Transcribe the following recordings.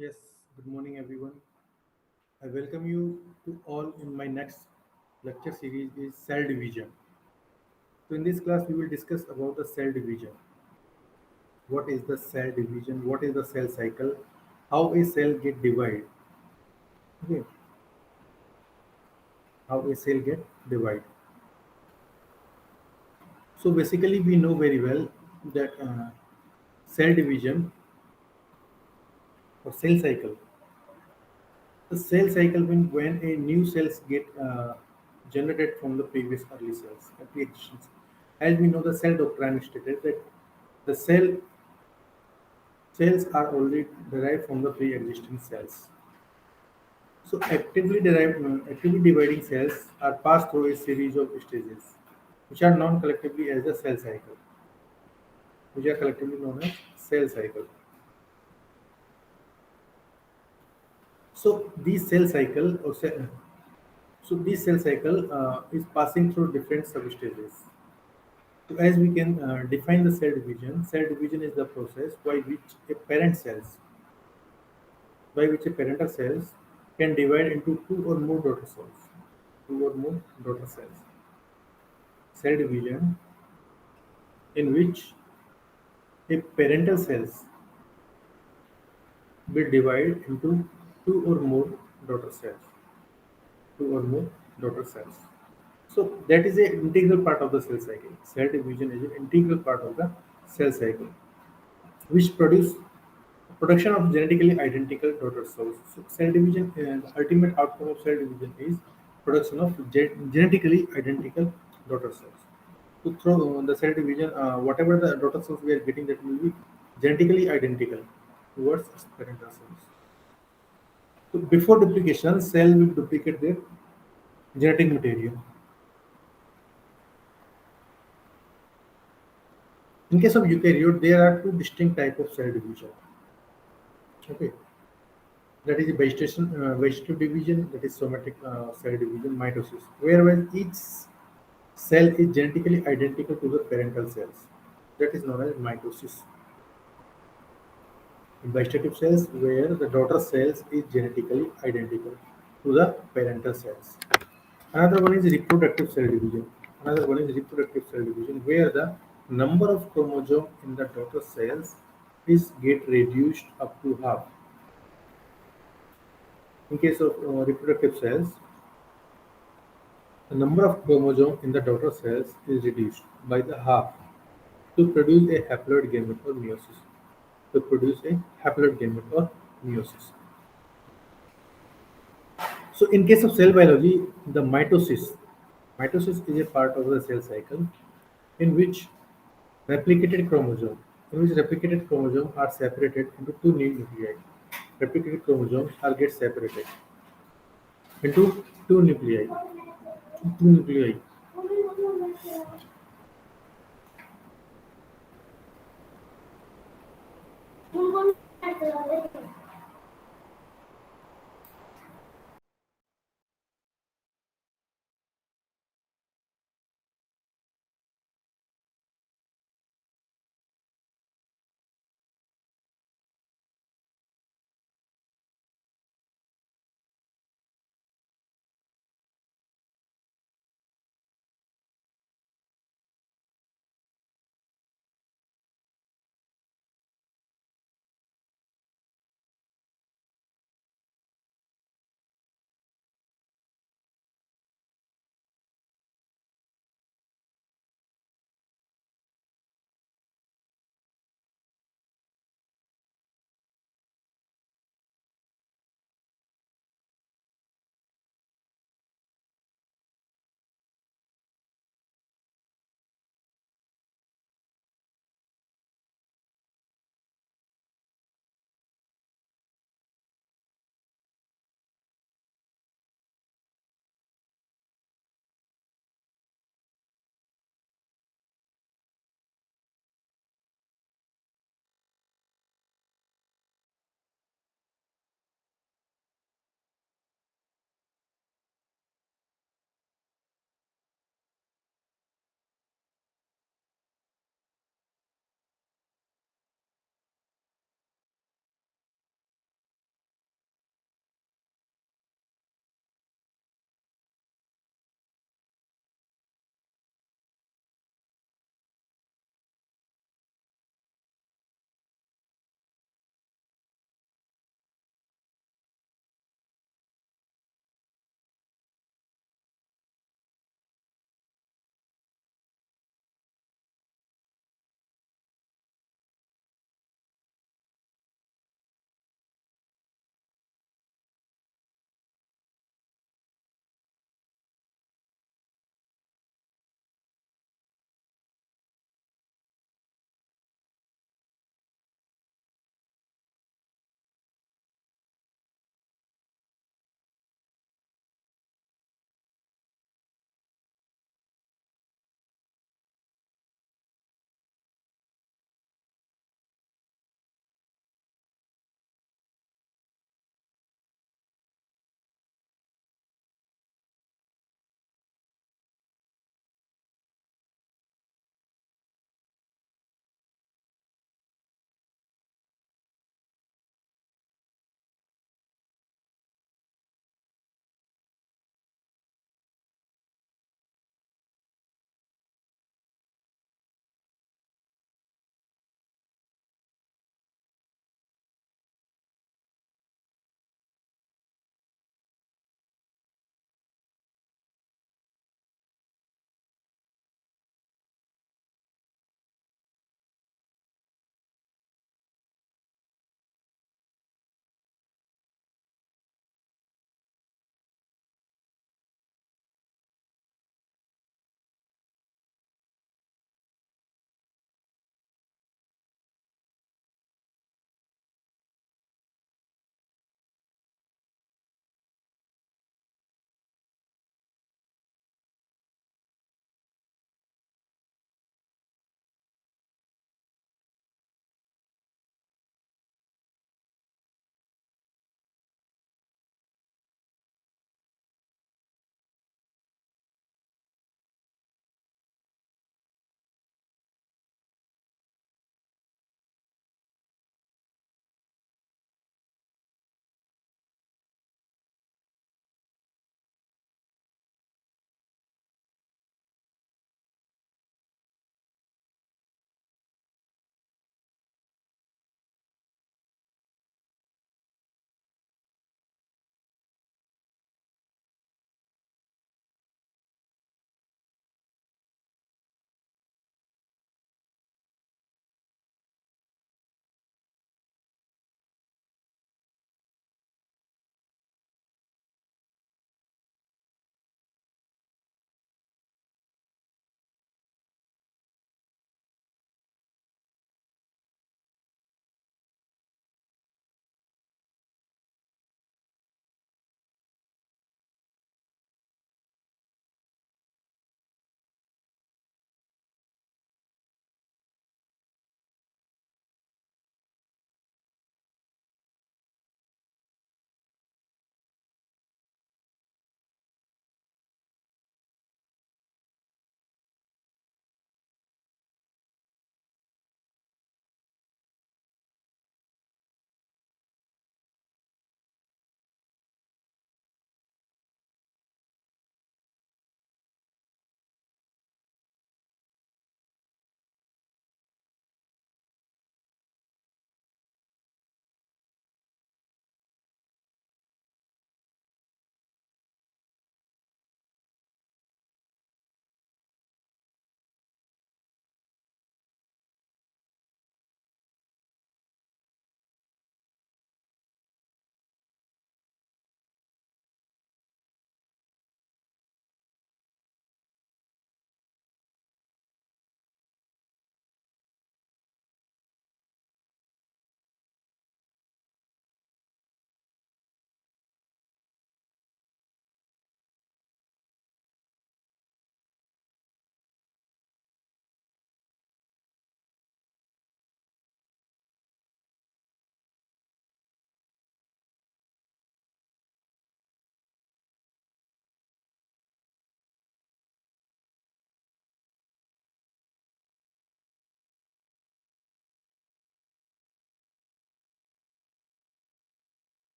Yes, good morning everyone. I welcome you to all in my next lecture series is cell division. So in this class we will discuss about the cell division. What is the cell division? What is the cell cycle? How a cell get divided? Okay, how a cell get divided. So basically we know very well that cell division or cell cycle. The cell cycle means when a new cells get generated from the previous early cells, pre-existing cells. As we know, the cell doctrine stated that the cells are already derived from the pre-existing cells. So actively dividing cells are passed through a series of stages, which are known collectively as the cell cycle, which are collectively known as cell cycle. So these cell cycle or so this cell cycle is passing through different substages. So as we can define the cell division is the process by which a parental cells can divide into two or more daughter cells. Two or more daughter cells. Cell division in which a parental cells will divide into two or more daughter cells. Two or more daughter cells. So that is an integral part of the cell cycle. Cell division is an integral part of the cell cycle, which production of genetically identical daughter cells. So cell division, the ultimate outcome of cell division is production of genetically identical daughter cells. So through the cell division, whatever the daughter cells we are getting, that will be genetically identical towards its parental cells. So before duplication, cell will duplicate their genetic material. In case of eukaryote, there are two distinct types of cell division. Okay, that is vegetative division, that is somatic cell division, mitosis, whereas each cell is genetically identical to the parental cells. That is known as mitosis. In vegetative cells, where the daughter cells is genetically identical to the parental cells. Another one is reproductive cell division. Another one is reproductive cell division, where the number of chromosome in the daughter cells is get reduced up to half. In case of reproductive cells, the number of chromosomes in the daughter cells is reduced by the half to produce a haploid gamete or meiosis. To produce a haploid gamete or meiosis. So, in case of cell biology, the mitosis is a part of the cell cycle in which replicated chromosome, replicated chromosomes are separated into two new nuclei. Replicated chromosomes are get separated into two nuclei. Two nuclei.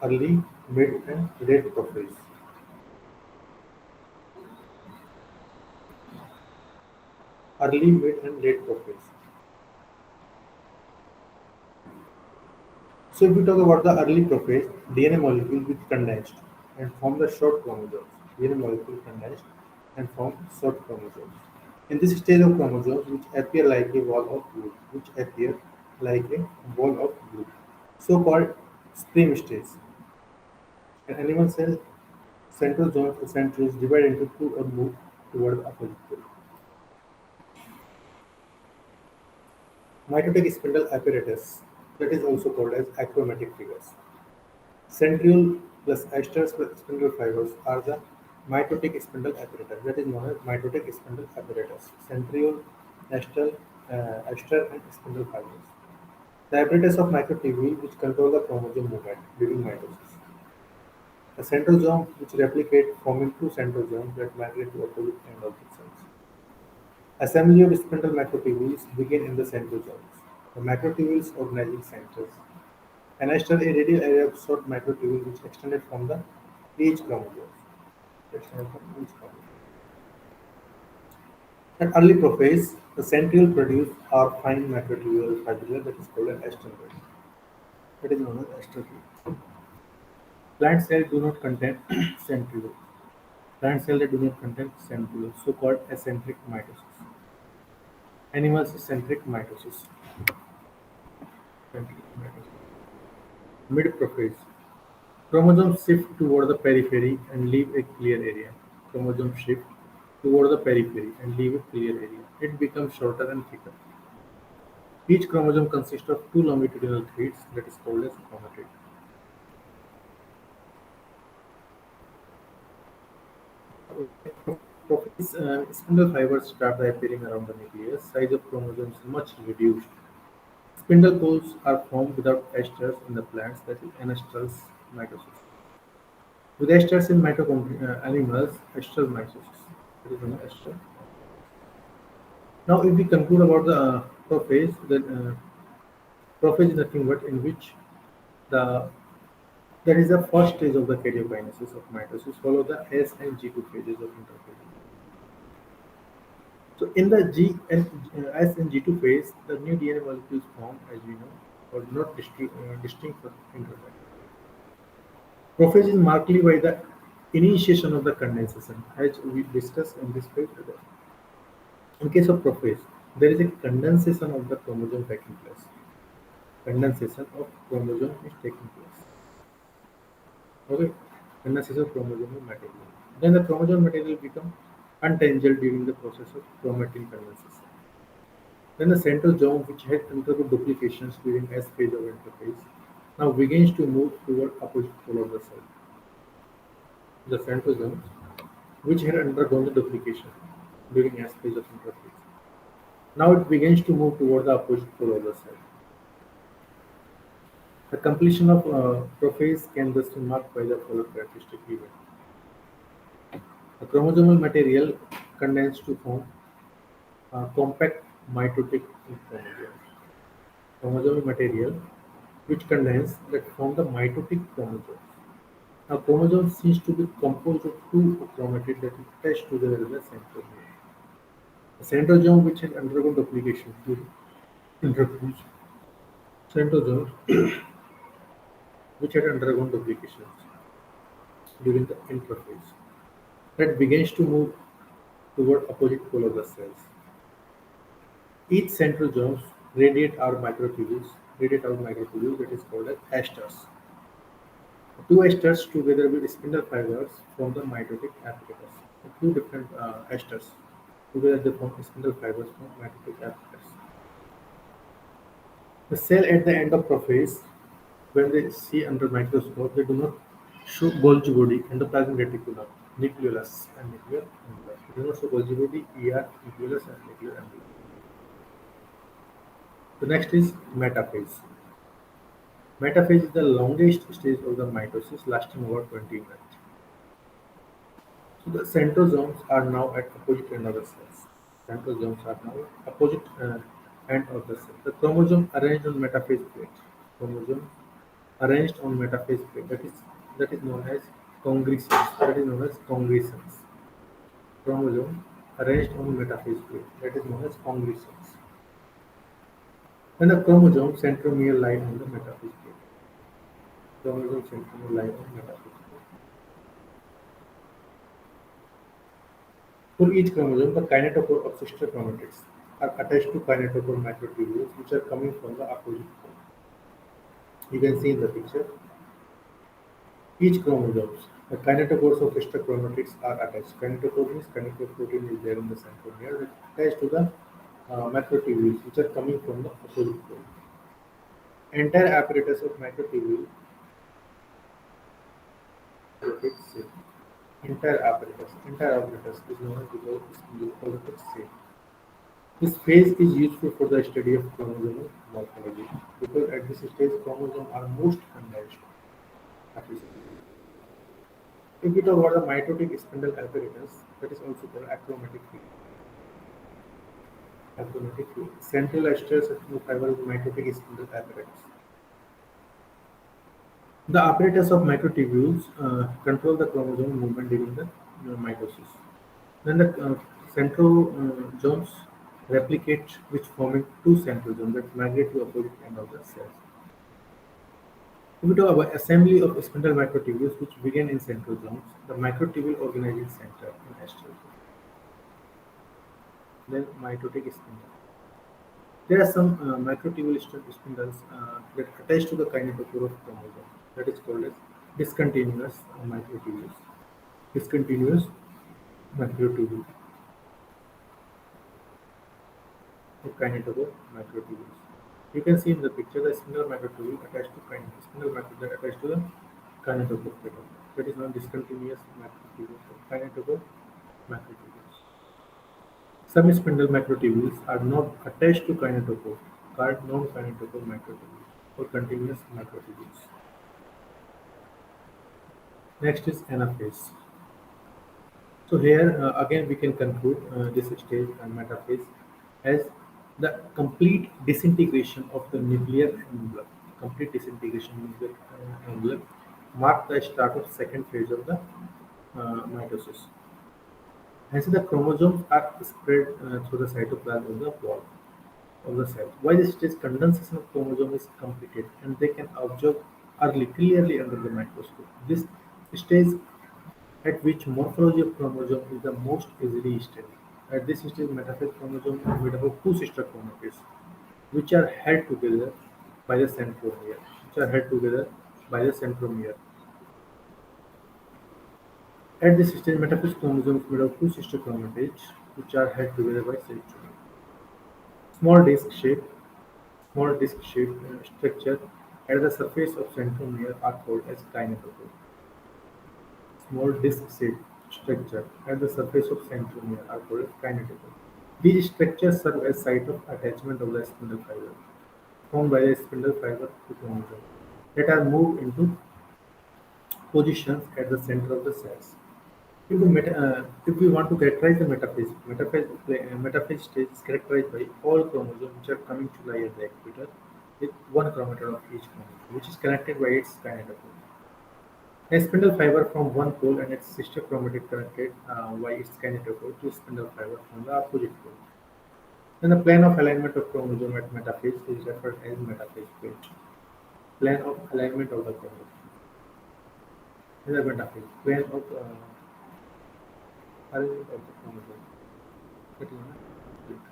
early, mid, and late prophase. Early, mid, and late prophase. So if we talk about the early prophase, DNA molecule which condensed and form the short chromosomes. DNA molecule condensed and form short chromosomes. In this stage of chromosomes which appear like a wall of glue, so-called spring stage. An animal cell centrosomes divide into two or move toward the opposite pole. Mitotic spindle apparatus, that is also called as achromatic figures. Centriole plus esters plus spindle fibers are the mitotic spindle apparatus, that is known as mitotic spindle apparatus. Centriole, ester and spindle fibers. The apparatus of microtubule which control the chromosome movement during mitosis. A centrosome which replicate forming two centrosomes that migrate to opposite end of the cells. Assembly of spindle macrotubules begin in the centrosomes. The macrotubules organizing centers. An ester a radial area of short microtubule which extended from the each chromosome. Extended from each chromosome. At early prophase, the centriole produce are fine macrotubular fibula that is called an ester bed. That is known as ester bed. Plant cells do not contain centriole. Plant cells that do not contain centriole, so-called acentric mitosis. Animals centric mitosis. Centric mitosis. Mid-prophase. Chromosomes shift toward the periphery and leave a clear area. Chromosomes shift toward the periphery and leave a clear area. It becomes shorter and thicker. Each chromosome consists of two longitudinal threads that is called as chromatid. Prophase spindle fibers start by appearing around the nucleus. Size of chromosomes is much reduced. Spindle poles are formed without esters in the plants, that is anestrals mitosis. With esters in mitochondria animals, estral mitosis. That is known as ester. Now, if we conclude about the prophase, then prophase is nothing but in which the that is the first stage of the karyokinesis of mitosis, follow the S and G2 phases of interphase. So in the S and G2 phase, the new DNA molecules form, as we know, or not distinct from interphase. Prophase is marked by the initiation of the condensation, as we discussed in this page. In case of prophase, there is a condensation of the chromosome taking place. Condensation of chromosome is taking place. Okay, condensation of chromosomal material. Then the chromosome material become untangled during the process of chromatin condensation. Then the centrosome, which had undergo duplications during S phase of interphase, now begins to move toward opposite pole of the cell. The centrosome, which had undergone the duplication during S phase of interphase, now it begins to move toward the opposite pole of the cell. The completion of prophase can thus be marked by the following characteristic event. The chromosomal material condensed to form compact mitotic chromosomes. Chromosomal material which condense that form the mitotic chromosomes. Now, chromosome seems to be composed of two chromatids that is attached together in the centrosome. The centrosome, which has undergone duplication during interphase, centrosomes which had undergone duplications during the interphase, that begins to move toward opposite pole of the cells. Each centrosome radiate out microtubules that is called as esters. Two esters together with spindle fibers form the mitotic apparatus. Two different esters together they form spindle fibers from mitotic apparatus. The cell at the end of prophase, when they see under microscope, they do not show Golgi body, endoplasmic reticulum, nucleolus, and nuclear envelope. They do not show Golgi body, ER, nucleolus, and nuclear envelope. The next is metaphase. Metaphase is the longest stage of the mitosis, lasting about 20 minutes. So the centrosomes are now at opposite end of the cells. Centrosomes are now opposite end of the cell. The chromosome arranged on metaphase plate. Chromosome arranged on metaphase plate. That is known as congregations. That is known as congregations. Chromosome arranged on metaphase plate. That is known as congregations. And the chromosome centromere lie on the metaphase plate. Chromosome centromere lie on metaphase plate. For each chromosome, the kinetochore of sister chromatids are attached to kinetochore microtubules which are coming from the opposite pole. You can see in the picture. Each chromosomes, the kinetochores of sister chromatids are attached. Kinetochore means kinetoprotein is there in the centromere attached to the microtubules which are coming from the opposite pole. Entire apparatus of microtubule is same. Entire apparatus is known as because of its shape. This phase is useful for the study of chromosomal morphology because at this stage chromosomes are most condensed. If we talk about the mitotic spindle apparatus, that is also called achromatic field. Achromatic field. Central extracellular fiber of the mitotic spindle apparatus. The apparatus of microtubules control the chromosome movement during the mitosis. Then the centrosomes replicate, which forming two centrosomes that migrate to opposite end of the cells. If we talk about assembly of spindle microtubules, which begin in centrosomes, the microtubule organizing center in astrosome. Then mitotic spindle. There are some microtubule spindles that attach to the kinetochore of chromosome. That is called as discontinuous microtubules. Discontinuous microtubule or kinetochore microtubules. You can see in the picture the spindle microtubule attached to kinetochore. Spindle microtubule attached to the kinetochore. That is known discontinuous microtubules or kinetochore microtubules. Some spindle microtubules are not attached to kinetochore, called non-kinetochore microtubules or continuous microtubules. Next is anaphase. So here again we can conclude this stage and metaphase as the complete disintegration of the nuclear envelope. Complete disintegration of the nuclear envelope mark the start of second phase of the mitosis. Hence, the chromosomes are spread through the cytoplasm of the wall of the cell. While this stage condensation of chromosome is completed and they can observe early clearly under the microscope. This stage at which morphology of chromosome is the most easily studied. At this stage, metaphase chromosome is made up of two sister chromatids, which are held together by the centromere. At this stage, metaphase chromosome is made of two sister chromatids, which are held together by centromere. Small disc-shaped structure at the surface of centromere are called as kinetochore. Small disc-shaped structure at the surface of centromere are called as kinetochore. These structures serve as site of attachment of the spindle fiber, formed by the spindle fiber to chromosome, that are moved into positions at the center of the cells. If we want to characterize the metaphase stage is characterized by all chromosomes which are coming to lie at the equator with one chromatin of each chromosome, which is connected by its kinetochore. A spindle fiber from one pole and its sister chromatid connected by its kinetochore to spindle fiber from the opposite pole. Then the plane of alignment of chromosome at metaphase is referred as metaphase plate. Plane of alignment of the chromosome is a metaphase. Plane of alignment of the chromosome. That is known as plate.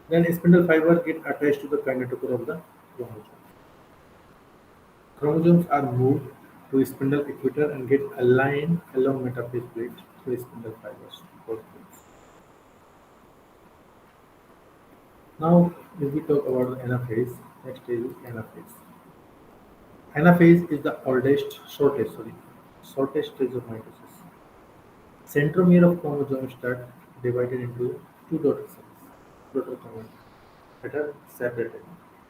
Then spindle fiber get attached to the kinetochore of the chromosome. Chromosomes are moved to spindle equator and get aligned along metaphase plate through spindle fibers. Now, if we talk about the anaphase, next stage is anaphase. Anaphase is the shortest stage of mitosis. Centromere of chromosome start divided into two daughter cells, daughter chromatids that are separated.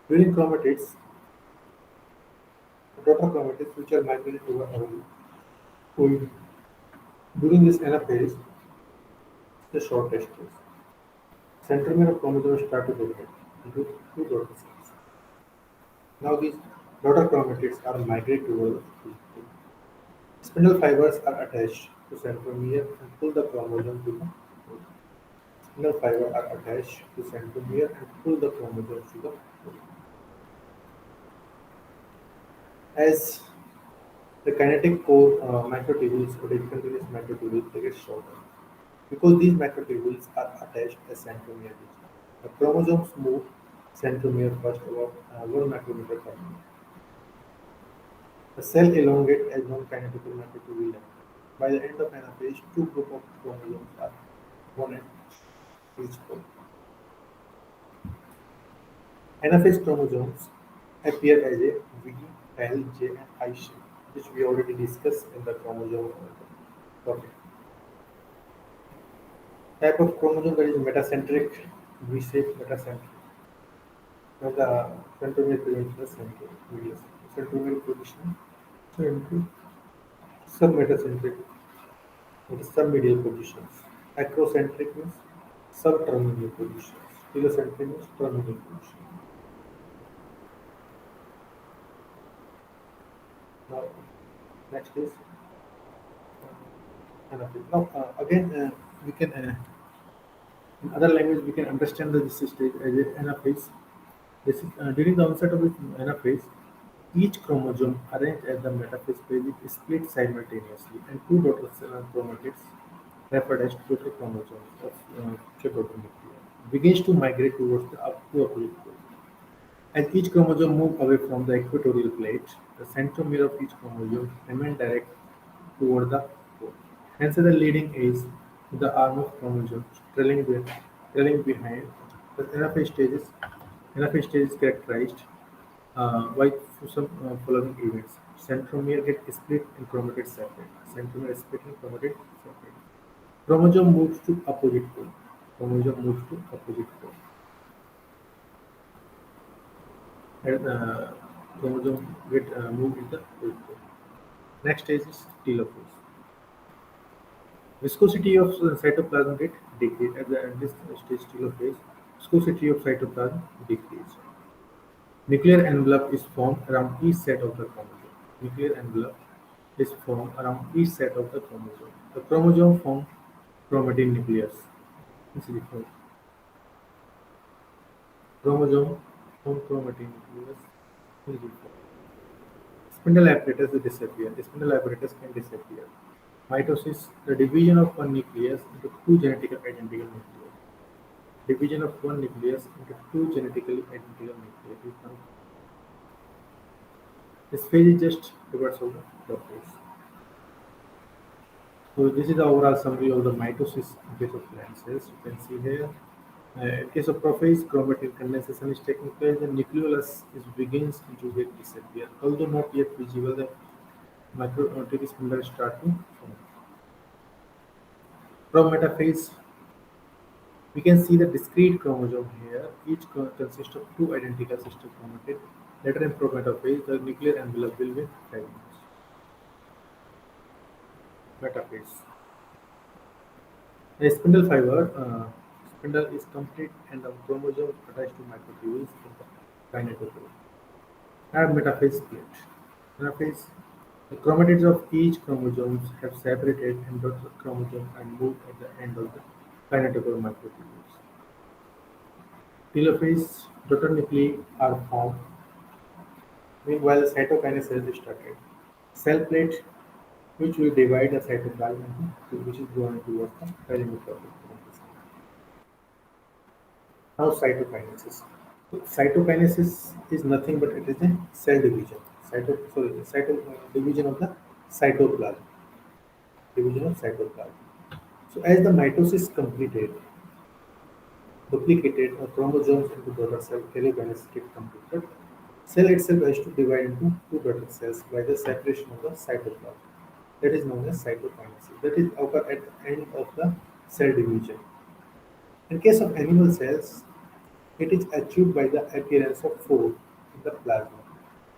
During daughter chromatids which are migrated to the ovule. During this anaphase, the shortest stage. Centromere of chromosome start to divide into two daughter cells. Now these daughter chromatids are migrate toward the food. Spindle fibers are attached to centromere and pull the chromosome to the food. Spindle fibers are attached to centromere and pull the chromosomes to the food. As the kinetic core microtubules or discontinuous microtubules they get shorter because these microtubules are attached as centromere region. The chromosomes move centromere first about 1 micrometer per minute. The cell elongates as non-kinetical microtubule length. By the end of anaphase, two groups of chromosomes are one at each pole. Anaphase chromosomes appear as a V, L, J, and I shape, which we already discussed in the chromosome topic. Type of chromosome that is metacentric, V-shaped metacentric. Now the centromere presents the centromere, centromere position, central, submetacentric, that is submedial positions. Acrocentric means subterminal positions. Heliocentric means terminal position. Now, next is anaphase. Now, again, we can in other language we can understand this stage as an anaphase. This is, during the onset of this anaphase, each chromosome arranged at the metaphase phase is split simultaneously, and two daughter chromatids, referred as daughter chromosomes of daughter nuclei, begins to migrate towards the opposite pole. As each chromosome moves away from the equatorial plate, the centromere of each chromosome remains direct toward the pole. Hence, the leading is the arm of chromosomes trailing behind. The anaphase stage is characterized by some following events. Centromere gets split and chromatids separate. Centromere split and chromatids separate. Chromosome moves to opposite pole. Chromosome moves to opposite pole. And chromosome get moved in the opposite pole. Next stage is telophase. Viscosity of cytoplasm get decreased at the end this stage telophase. Viscosity of cytoplasm decreases. Nuclear envelope is formed around each set of the chromosome. Nuclear envelope is formed around each set of the chromosome. The chromosome form chromatin nucleus. This is the chromosome form chromatin nucleus. This is the spindle apparatus will disappear. The spindle apparatus can disappear. Mitosis, the division of one nucleus into two genetically identical nuclei. Division of one nucleus into two genetically identical nuclei. This phase is just reverse of the prophase. So this is the overall summary of the mitosis in case of plant cells. You can see here. In case of prophase, chromatin condensation is taking place and nucleolus is begins to get disappear. Although not yet visible, the microtubule spindle start to form. From metaphase, we can see the discrete chromosome here. Each consists of two identical sister chromatids. Later in prometaphase, the nuclear envelope will be fragments. Metaphase. A spindle fiber spindle is complete and the chromosome attached to microtubules in the kinetochore. Have metaphase split. Metaphase. The chromatids of each chromosomes have separated and daughter chromosome and moved at the end of the kinetochore microtubules. Telophase. Daughter nuclei are formed. Meanwhile, the cytokinesis is started. Cell plate, which will divide the cytoplasm into two, which is going towards the perimeter of the cell. Now cytokinesis. So cytokinesis is nothing but it is a cell division. Division of the cytoplasm. Division of cytoplasm. So as the mitosis completed, duplicated chromosomes into daughter cell, karyokinesis get completed. Cell itself has to divide into two daughter cells by the separation of the cytoplasm. That is known as cytokinesis. That is occur at the end of the cell division. In case of animal cells, it is achieved by the appearance of food in the plasma.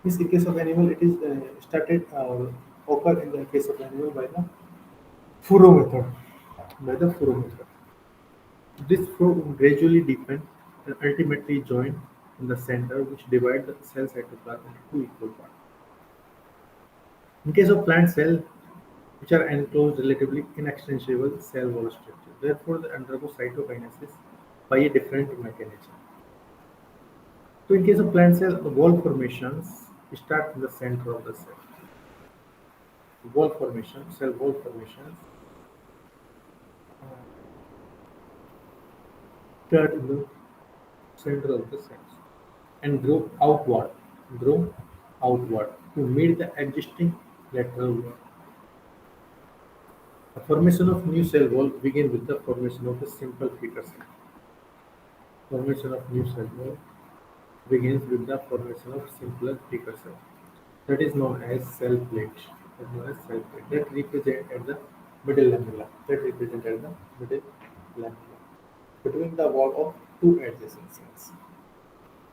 Means in case of animal, it is started occur in the case of animal by the Furrow method. By the Furrow method. This flow gradually deepen and ultimately join in the center which divide the cell cytoplasm into two equal parts. In case of plant cell, which are enclosed relatively inextensible cell wall structure, therefore they undergo cytokinesis by a different mechanism. So in case of plant cell, the wall formations start in the center of the cell. Wall formation, cell wall formations start in the center of the cells and grow outward to meet the existing lateral wall. The formation of new cell wall begins with the formation of a simple precursor. Formation of new cell wall begins with the formation of simpler precursor that is known as cell plate. That represent at the middle lamella. That represent at the middle lamella between the wall of two adjacent cells.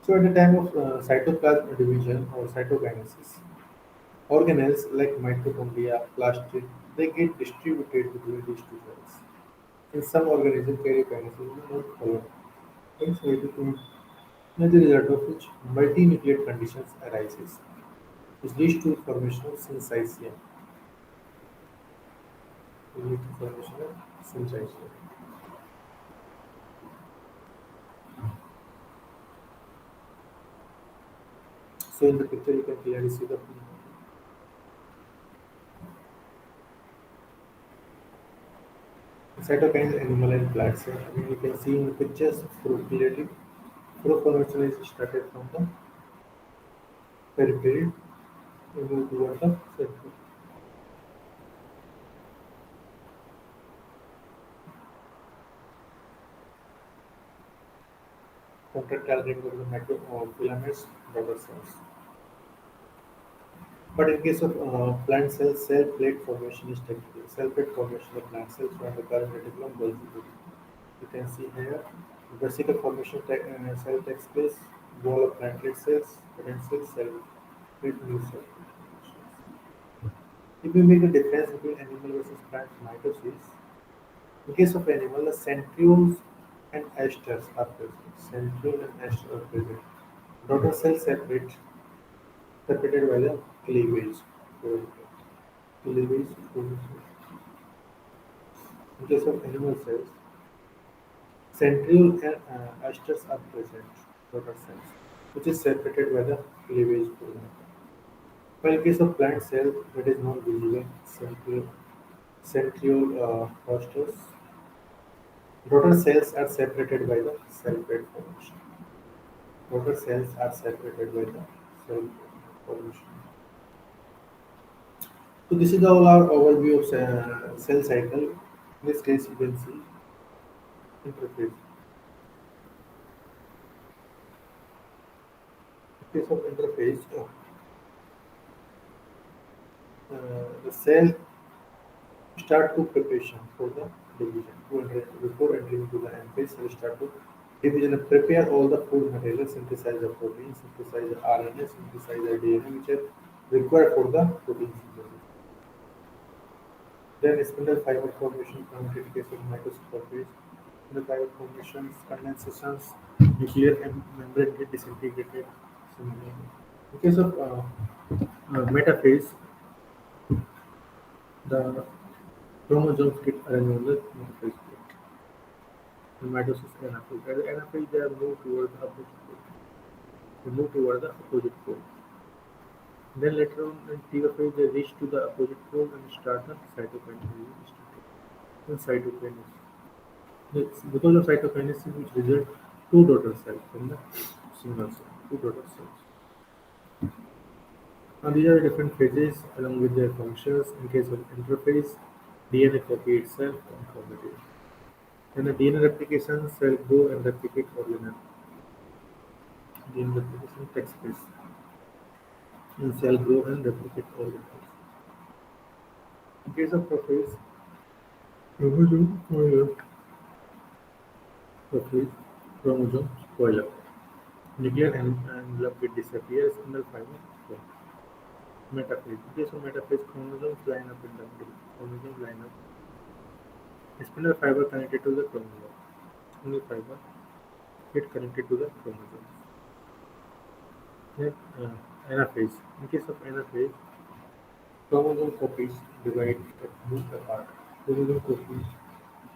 So at the time of cytoplasm division or cytokinesis, organelles like mitochondria, plastid, they get distributed between these two cells. In some organisms, karyokinesis is not followed. Hence, as a result of which multinucleate conditions arises, which leads to formation of syncytium. Leads to formation of syncytium. So in the picture, you can clearly see the cytokines, animal and plant cell. I mean, you can see in the pictures clearly. Growth formation is started from the periphery and move toward the center. Contractile ring of the microfilaments, daughter cells. But in case of plant cells, cell plate formation is technical. Cell plate formation of plant cells from the current reticulum bulging. You can see here, vesicle formation cell takes place, wall of plantlet cells, parent cells, cell plate, new cell. If we make a difference between animal versus plant mitosis, in case of animal, the centrioles and asters are present. Centriole and aster are present. Daughter cells separated by the cleavage. So, cleavage. In case of animal cells, centriole and asters are present. Daughter cells, which is separated by the cleavage. While in case of plant cell, that is not visible. Centriole asters. Daughter cells are separated by the cell plate formation. Daughter cells are separated by the cell plate formation. So this is all our overview of cell cycle. In this case, you can see interface. In case of interface, the cell start to preparation for the division. Before entering into the M phase, cell start to division and prepare all the food material, synthesize the protein, synthesize the RNA, synthesize the DNA, which are required for the protein synthesis. Then spindle fiber formation, conjunctification, mitosis, spindle fiber formations, condensations, nuclear membrane get disintegrated. In case of metaphase, the chromosomes get arranged on the metaphase plate. The mitosis anaphase. At the anaphase, they are moved towards the opposite pole. They move toward the opposite pole. Then later on in telophase, they reach to the opposite pole and start the cytokinesis. Then cytokinesis. Because of cytokinesis, which result two daughter cells from the single cell. Two daughter cells. Now these are different phases along with their functions. In case of interphase, DNA copy itself and chromatin. Then the DNA replication cell go and replicate organelle. DNA replication takes place. And cell grow and replicate organelles. In case of prophase, chromosome spoiler. Prophase, chromosome spoiler. Nuclear envelope it disappears, spindle fiber form. Metaphase. In case of metaphase, chromosomes line up in the middle. Chromosomes line up. Spindle fiber connected to the chromosome. Spindle fiber get connected to the chromosome. Then anaphase. In case of anaphase, chromosome copies divide or move apart. Chromosome copies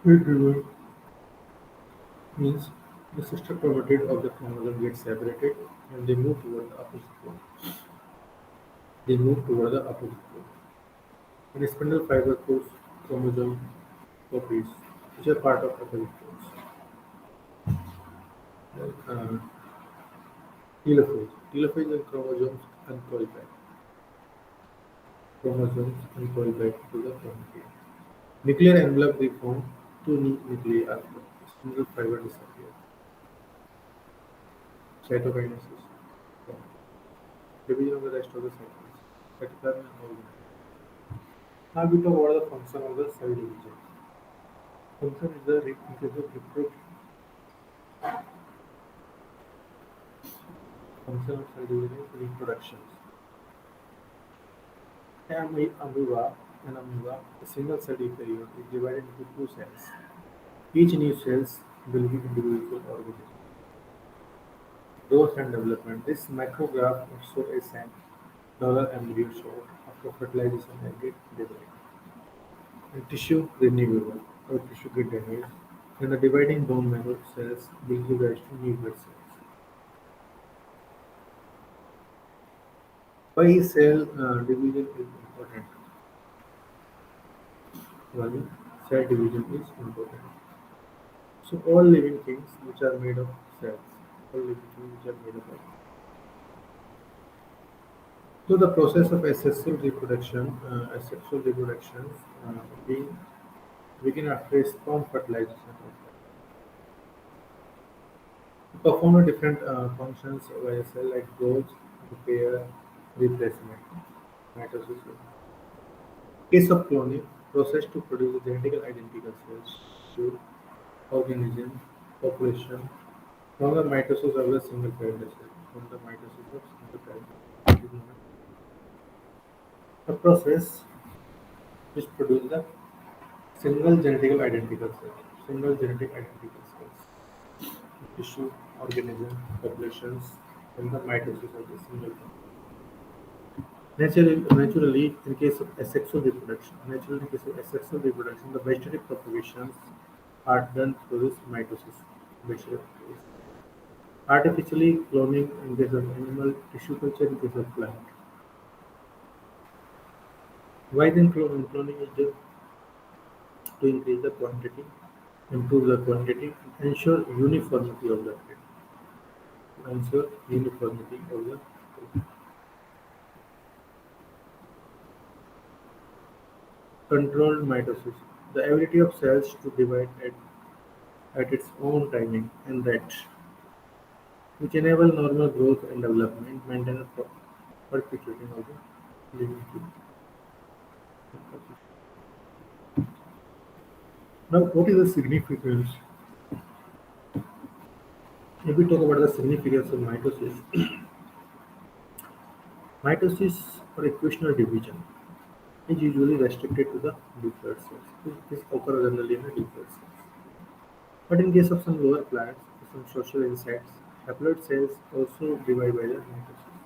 will divide means the sister chromatid of the chromosome gets separated and they move toward the opposite pole. They move toward the opposite pole. In spindle fiber coats chromosome copies, which are part of opposite poles. Like, telophase. Telophase and chromosomes uncoil back. Chromosomes uncoil back to the chromatid. Nuclear envelope reform, two nuclei are formed. Spindle fiber disappears. Cytokinesis. Division of the rest of the cytoplasm. Cytoplasm and organ. Now we talk about the function of the cell division. Function is the function of cell division is reproduction. An amoeba, a single cell eukaryote, is divided into two cells. Each new cell will be individual organism. Growth and development. This micrograph shows a cell dollar embryo short after fertilization and get divided. And tissue renewable or tissue get damaged. When the dividing bone marrow cells will give rise to new blood cells. Why cell division is important? Why cell division is important? So all living things which are made of cells, all living things which are made of cells. So the process of asexual reproduction uh, being begin after sperm fertilization. To perform different functions by a cell like growth, repair, replacement, mitosis. Case of cloning, process to produce identical identical cells, organism, population, from the mitosis of the single parent cell, from the mitosis of single parent. The process which produces the single genetic identical cells, single genetic identical cells, tissue, organism, populations, from the mitosis of the single parent. Naturally, in case of asexual reproduction, the vegetative propagations are done through this mitosis. Vegetative propagation. Artificially cloning in case of animal, tissue culture in case of plant. Why then cloning is there? To increase the quantity, improve the quantity, ensure uniformity of the trade. Ensure uniformity of the trade. Controlled mitosis. The ability of cells to divide at its own timing and rate, which enable normal growth and development, maintain a perpetuating of the living thing. Now, what is the significance? If we talk about the significance of mitosis, mitosis or equational division is usually restricted to the diploid cells. This occurs generally in the diploid cells. But in case of some lower plants, some social insects, haploid cells also divide by the mitosis.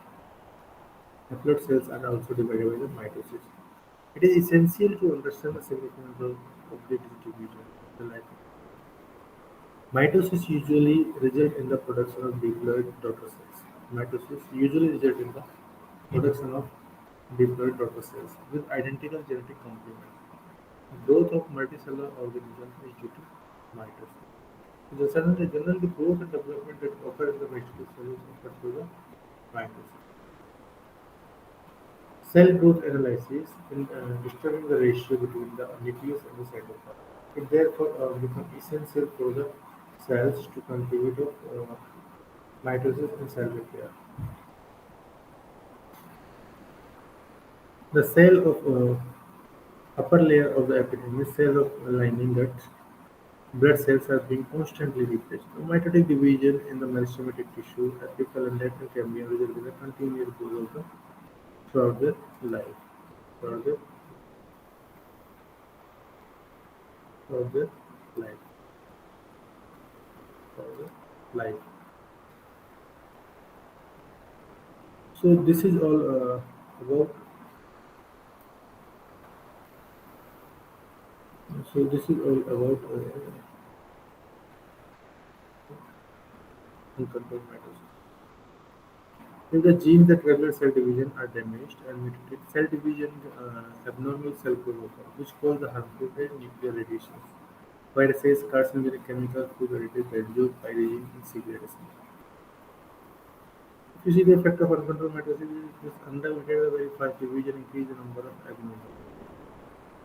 Haploid cells are also divided by the mitosis. It is essential to understand the significance of the distribution of the life. Mitosis usually result in the production of diploid daughter cells. Mitosis usually result in the production of diploid daughter cells with identical genetic complement. Growth of multicellular organisms is due to mitosis. Generally, the growth and development that occur in the vegetable cell is occurred through the mitosis. Cell growth analysis in disturbing the ratio between the nucleus and the cytoplasm. It therefore becomes essential for the cells to contribute to mitosis and cell repair. The cell of upper layer of the epidermis, cell of lining gut, blood cells are being constantly replaced. Mitotic division in the meristematic tissue, apical and lateral cambium result in a continuous growth of the throughout their life. Throughout their, throughout their life. Throughout their life. So this is all about. So this is all about uncontrolled mitosis. If the genes that regulate cell division are damaged or mutated, cell division abnormal cell growth occur, which cause the harmful nuclear radiations. Viruses, carcinogenic chemicals, food additives, residues, pyrogen, and cigarettes. If you see the effect of uncontrolled mitosis, it is underrated a very fast division, increase the number of abnormal.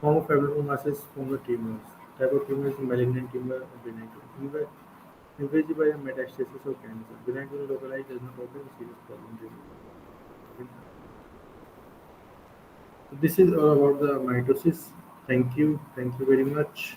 Form of abnormal masses from the tumors. Type of tumor is malignant tumor and benign tumor. Invasive by metastasis or cancer. Benign tumor localized does not occur in serious problems. This is all about the mitosis. Thank you. Thank you very much.